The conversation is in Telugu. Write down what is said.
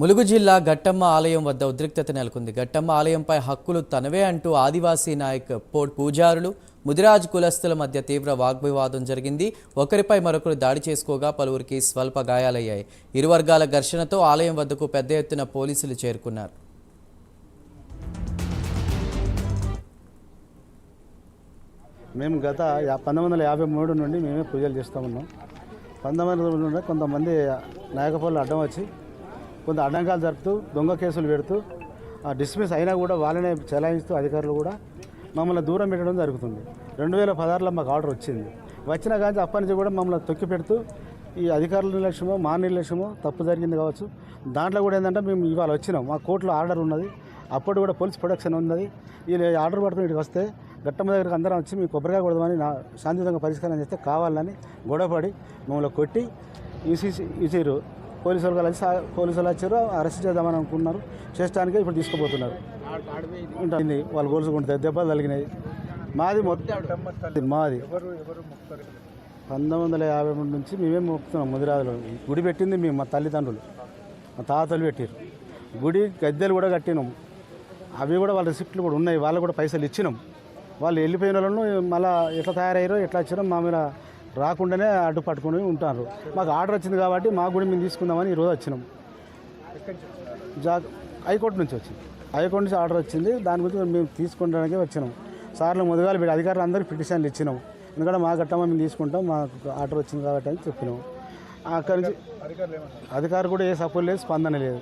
ములుగు జిల్లా గట్టమ్మ ఆలయం వద్ద ఉద్రిక్తత నెలకొంది. గట్టమ్మ ఆలయంపై హక్కులు తనవే అంటూ ఆదివాసీ నాయక్ పూజారులు ముదిరాజ్ కులస్తుల మధ్య తీవ్ర వాగ్వివాదం జరిగింది. ఒకరిపై మరొకరు దాడి చేసుకోగా పలువురికి స్వల్ప గాయాలయ్యాయి. ఇరు వర్గాల ఘర్షణతో ఆలయం వద్దకు పెద్ద ఎత్తున పోలీసులు చేరుకున్నారు. మేము గత 1953 నుండి మేమే పూజలు చేస్తూ ఉన్నాం. 1900 నుండి కొంతమంది నాయకపోళ్ళు అడ్డం వచ్చి కొంత అడ్డంకాలు జరుపుతూ దొంగ కేసులు పెడుతూ డిస్మిస్ అయినా కూడా వాళ్ళనే చెలాయిస్తూ అధికారులు కూడా మమ్మల్ని దూరం పెట్టడం జరుగుతుంది. 2016లో మాకు ఆర్డర్ వచ్చింది. వచ్చిన కానీ అప్పటి నుంచి కూడా మమ్మల్ని తొక్కి పెడుతూ ఈ అధికారుల నిర్లక్ష్యమో మా నిర్లక్ష్యమో తప్పు జరిగింది కావచ్చు. దాంట్లో కూడా ఏంటంటే మేము ఇవాళ వచ్చినాం, మా కోర్టులో ఆర్డర్ ఉన్నది, అప్పుడు కూడా పోలీస్ ప్రొటెక్షన్ ఉన్నది. ఈ ఆర్డర్ పడుతున్న ఇక్కడికి వస్తే గట్టమ్మ దగ్గరికి అందరం వచ్చి మీ కొబ్బరికాయ కొడదామని శాంతియుతంగా పరిష్కారం చేస్తే కావాలని గొడవపడి మమ్మల్ని కొట్టి ఇచ్చిరు. పోలీసులు కలిసి పోలీసులు వచ్చారు, అరెస్ట్ చేద్దామని అనుకున్నారు. చేస్తానికే ఇప్పుడు తీసుకుపోతున్నారు. ఉంటుంది వాళ్ళు గొలుసుకుంటే దెబ్బలు తగిలినాయి. మాది మొత్తం మాది 1953 నుంచి మేమే మొక్కుతున్నాం. ముదిరాజులు గుడి పెట్టింది మేము, మా తల్లిదండ్రులు మా తాతలు పెట్టారు. గుడి గద్దెలు కూడా కట్టినాం. అవి కూడా వాళ్ళ రిసిప్ట్లు కూడా ఉన్నాయి. వాళ్ళు కూడా పైసలు ఇచ్చినాం. వాళ్ళు వెళ్ళిపోయిన వాళ్ళను మళ్ళీ ఎట్లా తయారయ్యారో ఎట్లా వచ్చారో మా మీద రాకుండానే అడ్డు పట్టుకుని ఉంటారు. మాకు ఆర్డర్ వచ్చింది కాబట్టి మా గుడి మేము తీసుకుందామని ఈరోజు వచ్చినాం. హైకోర్టు నుంచి వచ్చింది. హైకోర్టు నుంచి ఆర్డర్ వచ్చింది. దాని గురించి మేము తీసుకోవడానికి వచ్చినాం. సార్లు ముదుగాలు పెట్టి అధికారులు అందరికీ పిటిషన్లు ఇచ్చినాం. ఎందుకంటే మా గట్టమ్మ మేము తీసుకుంటాం, మాకు ఆర్డర్ వచ్చింది కాబట్టి అని చెప్పినాం. అక్కడి నుంచి అధికారులు కూడా ఏ సపోర్ట్ లేదు, స్పందన లేదు.